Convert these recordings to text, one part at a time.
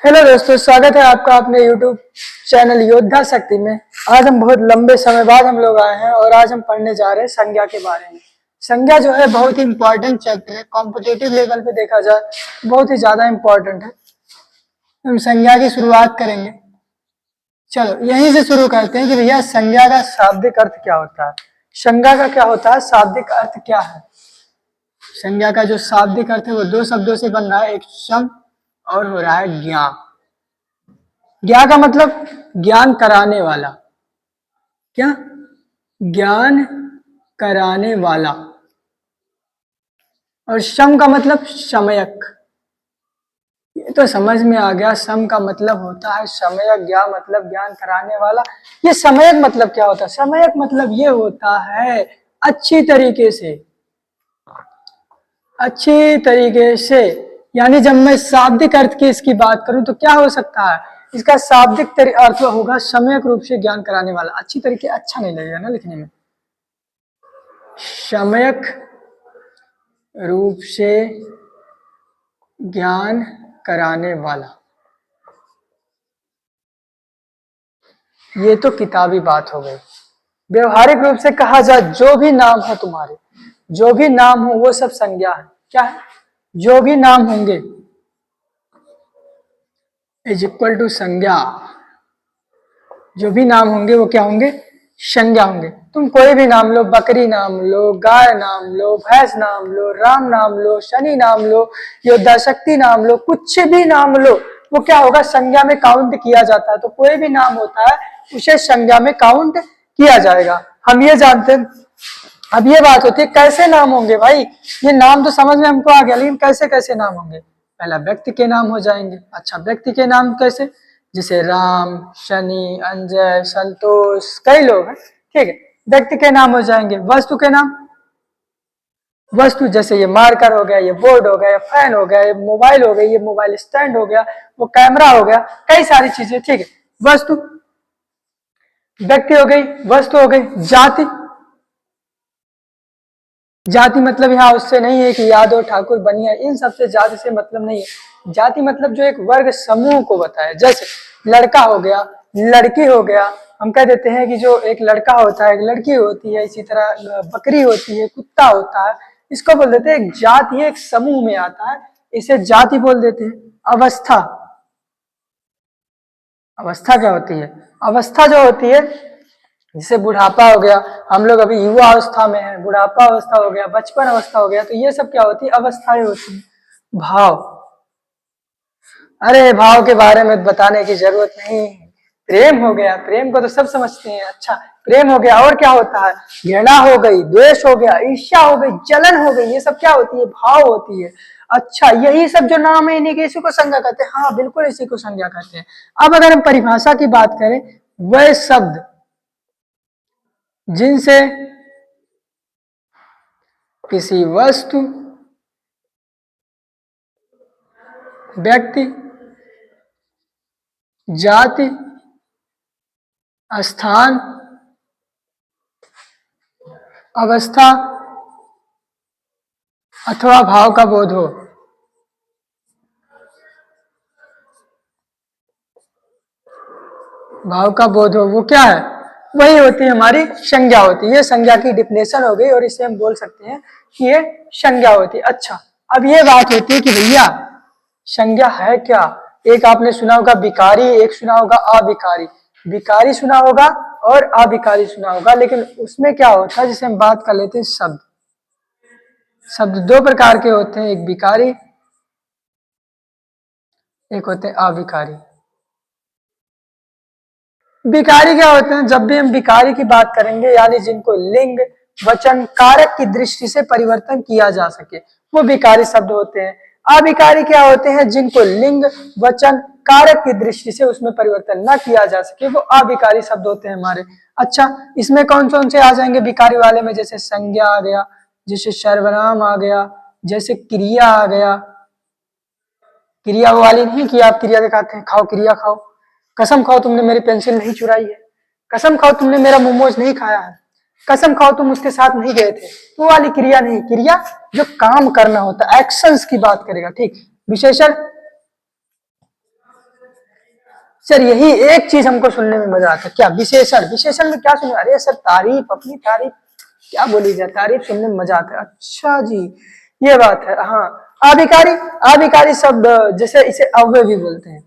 Hello दोस्तों, स्वागत है आपका अपने YouTube चैनल योद्धा शक्ति में। आज हम बहुत लंबे समय बाद हम लोग आए हैं और आज हम पढ़ने जा रहे हैं संज्ञा के बारे में। संज्ञा जो है बहुत ही इंपॉर्टेंट चैप्टर है, कॉम्पिटिटिव लेवल पे देखा जाए बहुत ही ज्यादा इंपॉर्टेंट है। हम संज्ञा की शुरुआत करेंगे। चलो यहीं से शुरू करते हैं कि भैया संज्ञा का शाब्दिक अर्थ क्या होता है। संज्ञा का क्या होता है, शाब्दिक अर्थ क्या है। संज्ञा का जो शाब्दिक अर्थ है वो दो शब्दों से बन रहा है, एक सम और हो रहा है ज्ञान। ज्ञा का मतलब ज्ञान कराने वाला, क्या ज्ञान कराने वाला, और सम का मतलब समयक। ये तो समझ में आ गया, सम का मतलब होता है समयक, ज्ञा मतलब ज्ञान कराने वाला। ये समयक मतलब क्या होता है, समयक मतलब ये होता है अच्छी तरीके से, अच्छी तरीके से। यानी जब मैं शाब्दिक अर्थ की इसकी बात करूं तो क्या हो सकता है, इसका शाब्दिक अर्थ होगा सम्यक रूप से ज्ञान कराने वाला। अच्छी तरीके अच्छा नहीं लगेगा ना लिखने में, सम्यक रूप से ज्ञान कराने वाला। ये तो किताबी बात हो गई। व्यवहारिक रूप से कहा जाए, जो भी नाम हो तुम्हारे, जो भी नाम हो वो सब संज्ञा है। क्या है, जो भी नाम होंगे इज इक्वल टू संज्ञा। जो भी नाम होंगे वो क्या होंगे, संज्ञा होंगे। तुम कोई भी नाम लो, बकरी नाम लो, गाय नाम लो, भैंस नाम लो, राम नाम लो, शनि नाम लो, योद्धा शक्ति नाम लो, कुछ भी नाम लो, वो क्या होगा, संज्ञा में काउंट किया जाता है। तो कोई भी नाम होता है उसे संज्ञा में काउंट किया जाएगा, हम ये जानते हैं। अब ये बात होती है कैसे नाम होंगे भाई, ये नाम तो समझ में हमको आ गया, लेकिन कैसे कैसे नाम होंगे। पहला व्यक्ति के नाम हो जाएंगे। अच्छा, व्यक्ति के नाम कैसे, जैसे राम, शनि, अंजय, संतोष, कई लोग हैं, ठीक है, व्यक्ति के नाम हो जाएंगे। वस्तु के नाम, वस्तु जैसे ये मार्कर हो गया, ये बोर्ड हो गया, ये फैन हो गया, ये मोबाइल हो गया, ये मोबाइल स्टैंड हो गया, वो कैमरा हो गया, कई सारी चीजें, ठीक है। वस्तु, व्यक्ति हो गई, वस्तु हो गई। जाति, जाति मतलब यहाँ उससे नहीं है कि यादव, ठाकुर, बनिया, इन सबसे जाति से मतलब नहीं है। जाति मतलब जो एक वर्ग समूह को बताया, जैसे लड़का हो गया, लड़की हो गया। हम कह देते हैं कि जो एक लड़का होता है, एक लड़की होती है, इसी तरह बकरी होती है, कुत्ता होता है, इसको बोल देते हैं एक जाति है, एक समूह में आता है, इसे जाति बोल देते हैं। अवस्था, अवस्था क्या होती है, अवस्था जो होती है जैसे बुढ़ापा हो गया, हम लोग अभी युवा अवस्था में हैं, बुढ़ापा अवस्था हो गया, बचपन अवस्था हो गया, तो ये सब क्या होती है, अवस्थाएं होती है। भाव, अरे भाव के बारे में बताने की जरूरत नहीं। प्रेम हो गया, प्रेम को तो सब समझते हैं। अच्छा, प्रेम हो गया, और क्या होता है, घृणा हो गई, द्वेष हो गया, ईर्ष्या हो गई, जलन हो गई, ये सब क्या होती है, भाव होती है। अच्छा, यही सब जो नाम है इन्हीं के, इसी को संज्ञा कहते हैं। हाँ बिल्कुल, इसी को संज्ञा कहते हैं। अब अगर हम परिभाषा की बात करें, वह शब्द जिनसे किसी वस्तु, व्यक्ति, जाति, स्थान, अवस्था अथवा भाव का बोध हो, भाव का बोध हो, वो क्या है, वही होती है हमारी संज्ञा होती है। ये संज्ञा की डिफिनेशन हो गई और इसे हम बोल सकते हैं कि ये संज्ञा होती है। अच्छा, अब ये बात होती है कि भैया संज्ञा है क्या। एक आपने सुना होगा विकारी, एक सुना होगा अविकारी। विकारी सुना होगा और अविकारी सुना होगा, लेकिन उसमें क्या होता है, जिसे हम बात कर लेते हैं शब्द। शब्द दो प्रकार के होते हैं, एक विकारी, एक होते हैं अविकारी। विकारी क्या होते हैं, जब भी हम विकारी की बात करेंगे यानी जिनको लिंग, वचन, कारक की दृष्टि से परिवर्तन किया जा सके, वो विकारी शब्द होते हैं। अविकारी क्या होते हैं, जिनको लिंग, वचन, कारक की दृष्टि से उसमें परिवर्तन न किया जा सके, वो अविकारी शब्द होते हैं हमारे। अच्छा, इसमें कौन कौन से आ जाएंगे विकारी वाले में, जैसे संज्ञा आ गया, जैसे सर्वनाम आ गया, जैसे क्रिया आ गया। क्रिया वो वाली नहीं कि आप क्रिया दिखाते हैं, खाओ क्रिया खाओ, कसम खाओ तुमने मेरी पेंसिल नहीं चुराई है, कसम खाओ तुमने मेरा मोमोज नहीं खाया है, कसम खाओ तुम उसके साथ नहीं गए थे, वो वाली क्रिया नहीं। क्रिया जो काम करना होता है, एक्शंस की बात करेगा, ठीक। विशेषण, सर यही एक चीज हमको सुनने में मजा आता है, क्या विशेषण, विशेषण में क्या सुने, अरे सर तारीफ, अपनी तारीफ क्या बोली जाए, तारीफ सुनने में मजा आता है। अच्छा जी, ये बात है। हाँ, आधिकारी, आधिकारी शब्द जैसे इसे अव्यय भी बोलते हैं।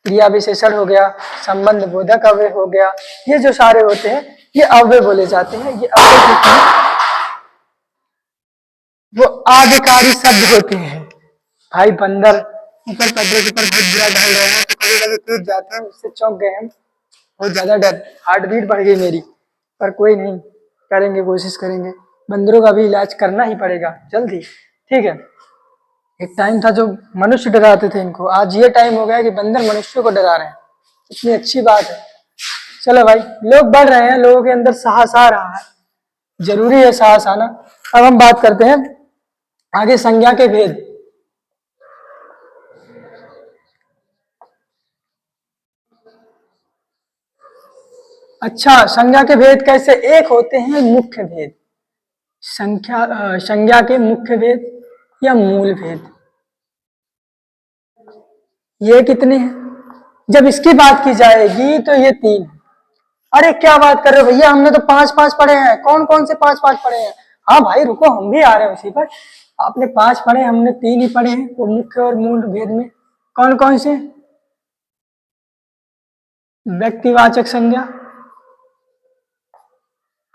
क्रिया विशेषण हो गया, संबंध बोधक अव्यय हो गया, ये जो सारे होते हैं ये अव्यय बोले जाते हैं। ये अव्यय होते हैं, वो आधिकारी शब्द होते हैं। भाई बंदर ऊपर पत्थर के ऊपर बहुत बुरा ढल रहे हैं, तो कभी कभी कूद जाते हैं, उससे चौंक गए हम, बहुत ज्यादा डर, हार्ट बीट बढ़ गई मेरी। पर कोई नहीं, करेंगे, कोशिश करेंगे। बंदरों का भी इलाज करना ही पड़ेगा जल्दी, ठीक है। एक टाइम था जो मनुष्य डराते थे इनको, आज ये टाइम हो गया कि बंदर मनुष्यों को डरा रहे हैं। इतनी अच्छी बात है। चलो भाई, लोग बढ़ रहे हैं, लोगों के अंदर साहस आ रहा है, जरूरी है साहस आना। अब हम बात करते हैं आगे संज्ञा के भेद। अच्छा, संज्ञा के भेद कैसे, एक होते हैं मुख्य भेद, संज्ञा के मुख्य भेद या मूल भेद। ये कितने हैं, जब इसकी बात की जाएगी तो ये 3। अरे क्या बात कर रहे हो भैया, हमने तो 5 पढ़े हैं। कौन कौन से 5 पढ़े हैं? हाँ भाई रुको, हम भी आ रहे हैं उसी पर। आपने 5 पढ़े, हमने 3 ही पढ़े हैं। वो मुख्य और मूल भेद में कौन कौन से? व्यक्तिवाचक संज्ञा,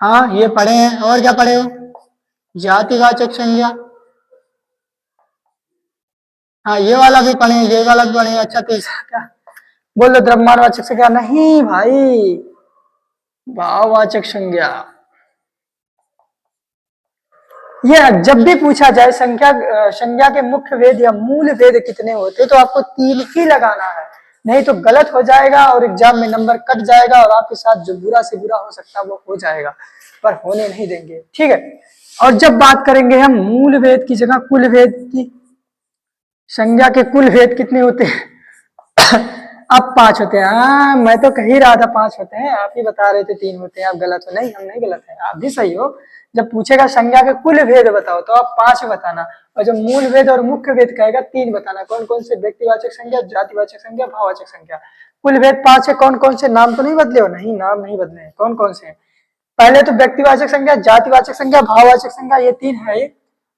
हाँ ये पढ़े हैं। और क्या पढ़े हो? जातिवाचक संज्ञा, हाँ ये वाला भी पढ़े हैं, ये वाला भी पढ़े हैं। अच्छा तीसरा क्या बोलो? द्रव्यमानवाचक संज्ञा नहीं भाई, भाववाचक संज्ञा। ये जब भी पूछा जाए संज्ञा के मुख्य भेद या मूल भेद कितने होते, तो आपको 3 ही लगाना है, नहीं तो गलत हो जाएगा और एग्जाम में नंबर कट जाएगा और आपके साथ जो बुरा से बुरा हो सकता है वो हो जाएगा, पर होने नहीं देंगे, ठीक है। और जब बात करेंगे हम मूल भेद की जगह कुल भेद की, संज्ञा के कुल भेद कितने होते हैं? अब 5 होते हैं। हाँ मैं तो कह ही रहा था 5 होते हैं, आप ही बता रहे थे 3 होते हैं। आप गलत हो? नहीं हम नहीं गलत है, आप भी सही हो। जब पूछेगा संज्ञा के कुल भेद बताओ तो आप 5 बताना, और जब मूल भेद और मुख्य भेद कहेगा 3 बताना। कौन कौन से? व्यक्तिवाचक संज्ञा, जातिवाचक संज्ञा, भाववाचक संज्ञा। कुल भेद 5 है। कौन कौन से? नाम तो नहीं बदले हो? नहीं नाम नहीं बदले हैं। कौन कौन से? पहले तो व्यक्तिवाचक संज्ञा, जातिवाचक संज्ञा, भाववाचक संज्ञा, ये 3 है।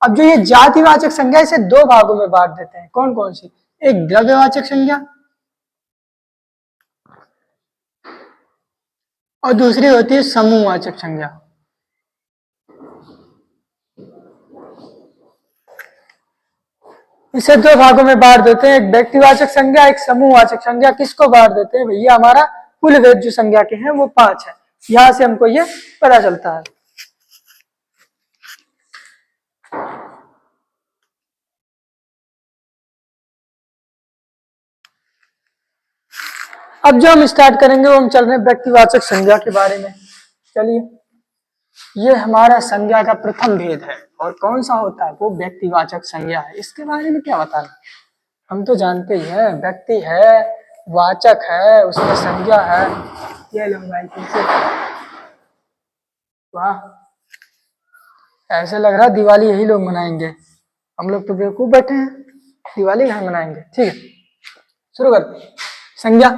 अब जो ये जातिवाचक संज्ञा, इसे 2 भागों में बांट देते हैं। कौन कौन सी? एक द्रव्यवाचक संज्ञा और दूसरी होती है समूहवाचक संज्ञा। इसे 2 भागों में बांट देते हैं, एक व्यक्तिवाचक संज्ञा, एक समूहवाचक संज्ञा। किसको बांट देते हैं भैया? हमारा कुल भेद जो संज्ञा के हैं वो 5 है। यहां से हमको ये पता चलता है। अब जो हम स्टार्ट करेंगे वो हम चल रहे हैं व्यक्तिवाचक संज्ञा के बारे में। चलिए, ये हमारा संज्ञा का प्रथम भेद है, और कौन सा होता है? वो व्यक्तिवाचक संज्ञा है। इसके बारे में क्या बताना, हम तो जानते ही हैं, व्यक्ति है, वाचक है, उसमें संज्ञा है। ये लो भाई तुमसे, वाह ऐसे लग रहा है दिवाली यही लोग मनाएंगे, हम लोग तो बेवकूफ बैठे हैं, दिवाली कहाँ मनाएंगे। ठीक है, शुरू करते हैं। संज्ञा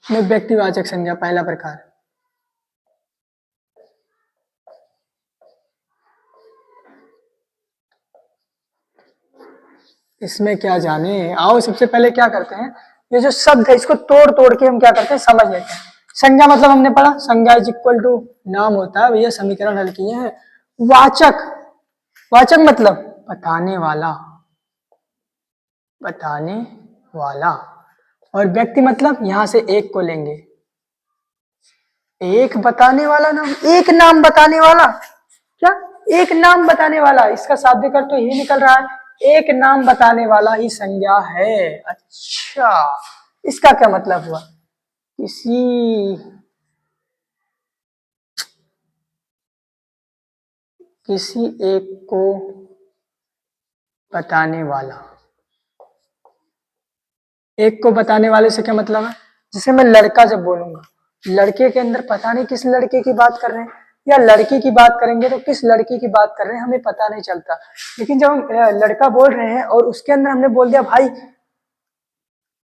में व्यक्तिवाचक संज्ञा पहला प्रकार। इसमें क्या जाने, आओ सबसे पहले क्या करते हैं, ये जो शब्द है इसको तोड़ तोड़ के हम क्या करते हैं समझ लेते हैं। संज्ञा मतलब हमने पढ़ा, संज्ञा इज इक्वल टू नाम होता है भैया, समीकरण हल किए हैं। वाचक, वाचक मतलब बताने वाला, बताने वाला। और व्यक्ति मतलब यहां से एक को लेंगे, एक बताने वाला नाम, एक नाम बताने वाला। क्या? एक नाम बताने वाला, इसका शाब्दिक अर्थ तो यही निकल रहा है, एक नाम बताने वाला ही संज्ञा है। अच्छा, इसका क्या मतलब हुआ? किसी एक को बताने वाला। एक को बताने वाले से क्या मतलब है? जैसे मैं लड़का जब बोलूंगा, लड़के के अंदर पता नहीं किस लड़के की बात कर रहे हैं, या लड़की की बात करेंगे तो किस लड़की की बात कर रहे हैं हमें पता नहीं चलता। लेकिन जब हम लड़का बोल रहे हैं और उसके अंदर हमने बोल दिया भाई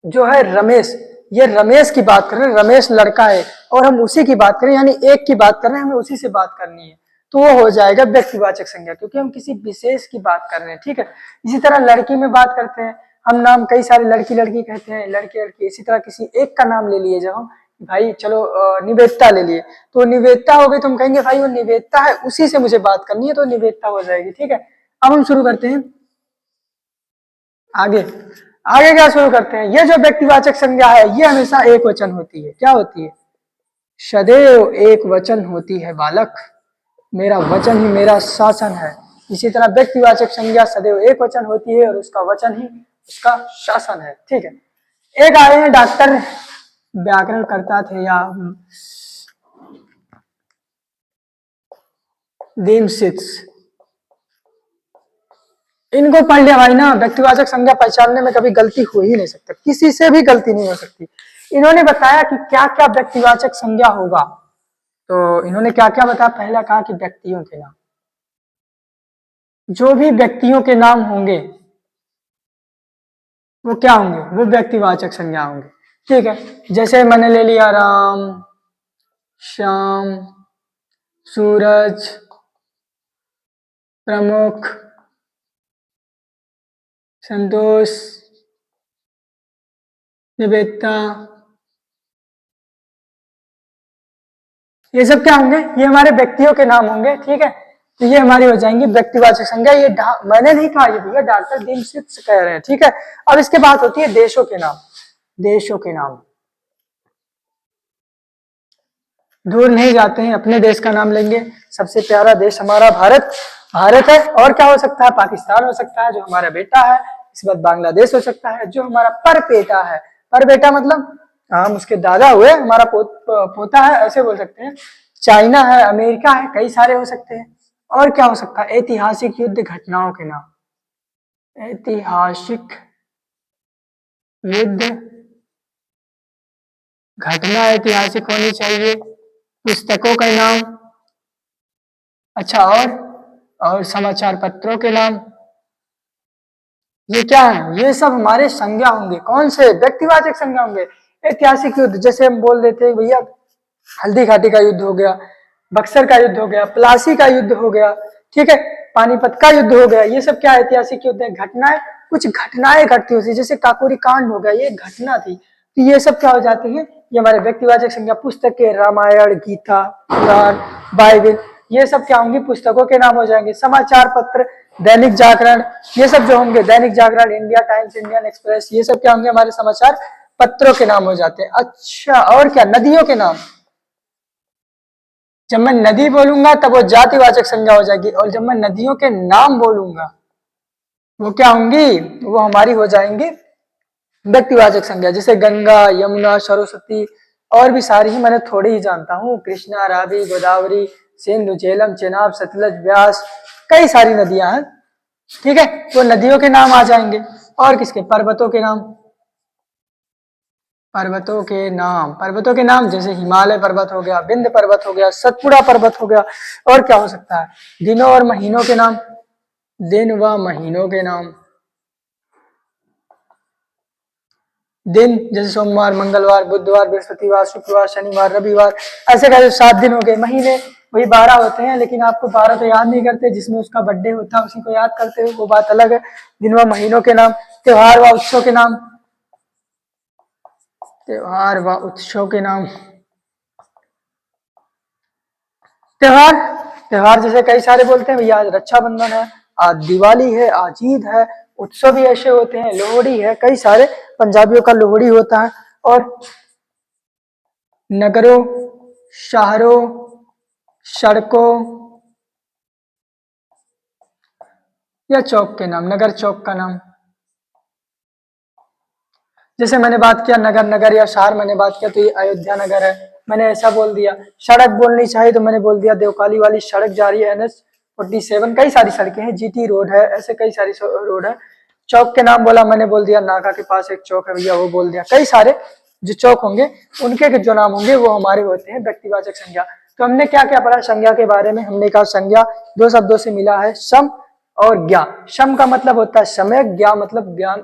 जो है रमेश, ये रमेश की बात कर रहे हैं, रमेश लड़का है और हम उसी की बात करें यानी एक की बात कर रहे हैं, हमें उसी से बात करनी है, तो वो हो जाएगा व्यक्तिवाचक संज्ञा, क्योंकि हम किसी विशेष की बात कर रहे हैं। ठीक है, इसी तरह लड़की में बात करते हैं, हम नाम कई सारे लड़की लड़की कहते हैं, लड़के लड़की, इसी तरह किसी एक का नाम ले लिए जब हम, भाई चलो निवेदिता ले लिए, तो निवेदिता हो गई, तो हम कहेंगे भाई वो निवेदिता है, उसी से मुझे बात करनी है, तो निवेदिता हो जाएगी। ठीक है, अब हम शुरू करते हैं आगे। आगे क्या शुरू करते हैं, ये जो व्यक्तिवाचक संज्ञा है ये हमेशा एक वचन होती है। क्या होती है? सदैव एक वचन होती है बालक, मेरा वचन ही मेरा शासन है। इसी तरह व्यक्तिवाचक संज्ञा सदैव एक वचन होती है और उसका वचन ही उसका शासन है। ठीक है, एक आए हैं डॉक्टर, व्याकरण करता थे या दीम सिक्स, इनको पढ़ लिया भाई ना, व्यक्तिवाचक संज्ञा पहचानने में कभी गलती हो ही नहीं सकता, किसी से भी गलती नहीं हो सकती। इन्होंने बताया कि क्या क्या व्यक्तिवाचक संज्ञा होगा, तो इन्होंने क्या क्या बताया, पहला कहा कि व्यक्तियों के नाम, जो भी व्यक्तियों के नाम होंगे वो क्या होंगे, वो व्यक्तिवाचक संज्ञा होंगे। ठीक है, जैसे मैंने ले लिया राम, श्याम, सूरज, प्रमुख, संतोष, निवेदिता, ये सब क्या होंगे, ये हमारे व्यक्तियों के नाम होंगे। ठीक है, तो ये हमारी हो जाएंगी व्यक्तिवाचक संज्ञा। ये मैंने नहीं कहा, ये भैया डॉक्टर दीमसित कह रहे हैं। ठीक है, अब इसके बाद होती है देशों के नाम। देशों के नाम, दूर नहीं जाते हैं, अपने देश का नाम लेंगे। सबसे प्यारा देश हमारा भारत, भारत है। और क्या हो सकता है, पाकिस्तान हो सकता है जो हमारा बेटा है, इसके बाद बांग्लादेश हो सकता है जो हमारा पर बेटा है। पर बेटा मतलब हम उसके दादा हुए, हमारा पोता है, ऐसे बोल सकते हैं। चाइना है, अमेरिका है, कई सारे हो सकते हैं। और क्या हो सकता है, ऐतिहासिक युद्ध घटनाओं के नाम, ऐतिहासिक युद्ध घटना ऐतिहासिक होनी चाहिए। पुस्तकों का नाम, अच्छा, और समाचार पत्रों के नाम, ये क्या है, ये सब हमारे संज्ञा होंगे। कौन से? व्यक्तिवाचक संज्ञा होंगे। ऐतिहासिक युद्ध, जैसे हम बोल देते हैं भैया हल्दी घाटी का युद्ध हो गया, बक्सर का युद्ध हो गया, प्लासी का युद्ध हो गया, ठीक है, पानीपत का युद्ध हो गया, ये सब क्या ऐतिहासिक युद्ध है, घटनाएं, कुछ घटनाएं घटती होती, जैसे काकोरी कांड हो गया, ये घटना थी, तो ये सब क्या हो जाती है, ये हमारे व्यक्तिवाचक संज्ञा। पुस्तकें, रामायण, गीता, पुराण, बाइबल, ये सब क्या होंगी, पुस्तकों के नाम हो जाएंगे। समाचार पत्र, दैनिक जागरण, ये सब जो होंगे, Dainik Jagran, India times, Indian express, ये सब क्या होंगे, हमारे समाचार पत्रों के नाम हो जाते हैं। अच्छा, और क्या, नदियों के नाम, जब मैं नदी बोलूंगा तब वो जातिवाचक संज्ञा हो जाएगी, और जब मैं नदियों के नाम बोलूंगा वो क्या होंगी, वो हमारी हो जाएंगी व्यक्तिवाचक संज्ञा। जैसे गंगा, यमुना, सरस्वती, और भी सारी ही मैंने थोड़ी ही जानता हूँ, कृष्णा, रावी, गोदावरी, सिंधु, झेलम, चेनाब, सतलज, व्यास, कई सारी नदियां हैं। ठीक है, तो नदियों के नाम आ जाएंगे। और किसके? पर्वतों के नाम, पर्वतों के नाम, पर्वतों के नाम जैसे हिमालय पर्वत हो गया, विंध्य पर्वत हो गया, सतपुड़ा पर्वत हो गया। और क्या हो सकता है, दिनों और महीनों के नाम, दिन व महीनों के नाम, दिन जैसे सोमवार, मंगलवार, बुधवार, बृहस्पतिवार, शुक्रवार, शनिवार, रविवार, ऐसे करके 7 दिन हो गए। महीने वही 12 होते हैं, लेकिन आपको 12 तो याद नहीं करते, जिसमें उसका बर्थडे होता है उसी को याद करते हो, वो बात अलग है। दिन व महीनों के नाम, त्योहार व उत्सव के नाम, त्योहार व उत्सव के नाम, त्योहार, त्योहार जैसे कई सारे बोलते हैं भैया, आज रक्षाबंधन है, आज दिवाली है, आज ईद है। उत्सव भी ऐसे होते हैं, लोहड़ी है, कई सारे, पंजाबियों का लोहड़ी होता है। और नगरों, शहरों, सड़कों या चौक के नाम, नगर चौक का नाम, जैसे मैंने बात किया नगर, नगर या शहर मैंने बात किया तो ये अयोध्या नगर है, मैंने ऐसा बोल दिया। सड़क बोलनी चाहिए तो मैंने बोल दिया देवकाली वाली सड़क जा रही है, NH47, कई सारी सड़कें हैं, GT रोड है, ऐसे कई सारी रोड है। चौक के नाम बोला, मैंने बोल दिया नाका के पास एक चौक है भैया, वो बोल दिया। कई सारे जो चौक होंगे उनके जो नाम होंगे वो हमारे होते हैं व्यक्तिवाचक संज्ञा। तो हमने क्या क्या पढ़ा संज्ञा के बारे में, हमने कहा संज्ञा 2 शब्दों से मिला है, सम और ज्ञा। सम का मतलब होता है समय, ज्ञा मतलब ज्ञान,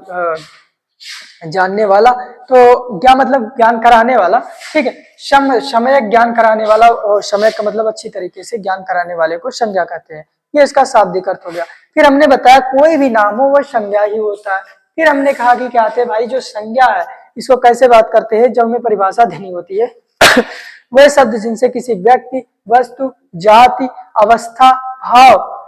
जानने वाला, तो क्या मतलब ज्ञान कराने वाला, ठीक है। समय ज्ञान कराने वाला, और समय का मतलब अच्छी तरीके से ज्ञान कराने वाले को संज्ञा कहते हैं। ये इसका शाब्दिक अर्थ हो गया। फिर हमने बताया कोई भी नाम हो वह संज्ञा ही होता है। फिर हमने कहा कि क्या आते हैं भाई, जो संज्ञा है इसको कैसे बात करते हैं, जब हमें परिभाषा देनी होती है वह शब्द जिनसे किसी व्यक्ति, वस्तु, जाति, अवस्था, भाव,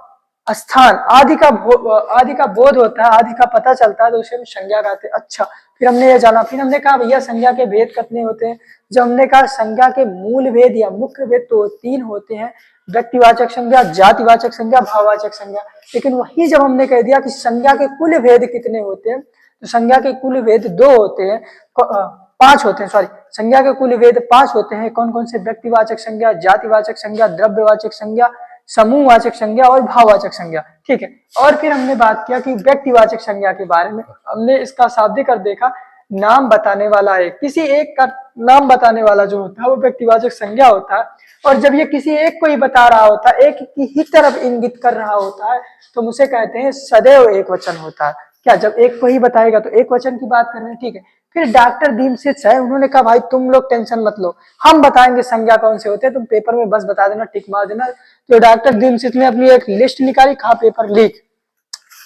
स्थान आदि का बोध होता है, आदि का पता चलता है, तो उसे हम संज्ञा कहते हैं। अच्छा, फिर हमने ये जाना, फिर हमने कहा भैया संज्ञा के भेद कितने होते हैं। जब हमने कहा संज्ञा के मूल भेद या मुख्य भेद तो 3 होते हैं, व्यक्तिवाचक संज्ञा, जातिवाचक संज्ञा, भाववाचक संज्ञा। लेकिन वही जब हमने कह दिया कि संज्ञा के कुल भेद कितने होते हैं, तो संज्ञा के कुल भेद 2 होते हैं, 5 होते हैं, सॉरी, संज्ञा के कुल भेद 5 होते हैं। कौन कौन से? व्यक्तिवाचक संज्ञा, जातिवाचक संज्ञा, द्रव्यवाचक संज्ञा, समूहवाचक संज्ञा और भाववाचक संज्ञा, ठीक है। और फिर हमने बात किया कि व्यक्तिवाचक संज्ञा के बारे में, हमने इसका शाब्दिक अर्थ देखा, नाम बताने वाला है, किसी एक का नाम बताने वाला जो होता है वो व्यक्तिवाचक संज्ञा होता है। और जब ये किसी एक को ही बता रहा होता है, एक की ही तरफ इंगित कर रहा होता है, तो हम उसे कहते हैं सदैव एक वचन होता है। क्या, जब एक को ही बताएगा तो एक वचन की बात कर रहे हैं, ठीक है। फिर डॉक्टर भीमसेन है, उन्होंने कहा भाई तुम लोग टेंशन मत लो, हम बताएंगे संज्ञा कौन से होते हैं, तुम पेपर में बस बता देना, टिक मार देना। तो डॉक्टर भीमसेन ने अपनी एक लिस्ट निकाली, कहा पेपर लीक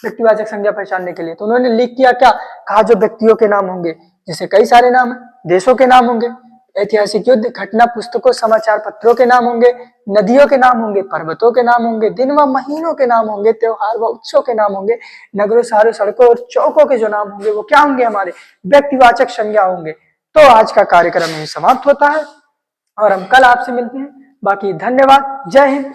व्यक्तिवाचक संज्ञा पहचानने के लिए। तो उन्होंने लिख किया क्या, कहा जो व्यक्तियों के नाम होंगे, जैसे कई सारे नाम है, देशों के नाम होंगे, ऐतिहासिक युद्ध, घटना, पुस्तकों, समाचार पत्रों के नाम होंगे, नदियों के नाम होंगे, पर्वतों के नाम होंगे, दिन व महीनों के नाम होंगे, त्योहार व उत्सव के नाम होंगे, नगरों, शहरों, सड़कों और चौकों के जो नाम होंगे वो क्या होंगे, हमारे व्यक्तिवाचक संज्ञा होंगे। तो आज का कार्यक्रम यही समाप्त होता है और हम कल आपसे मिलते हैं। बाकी धन्यवाद, जय हिंद।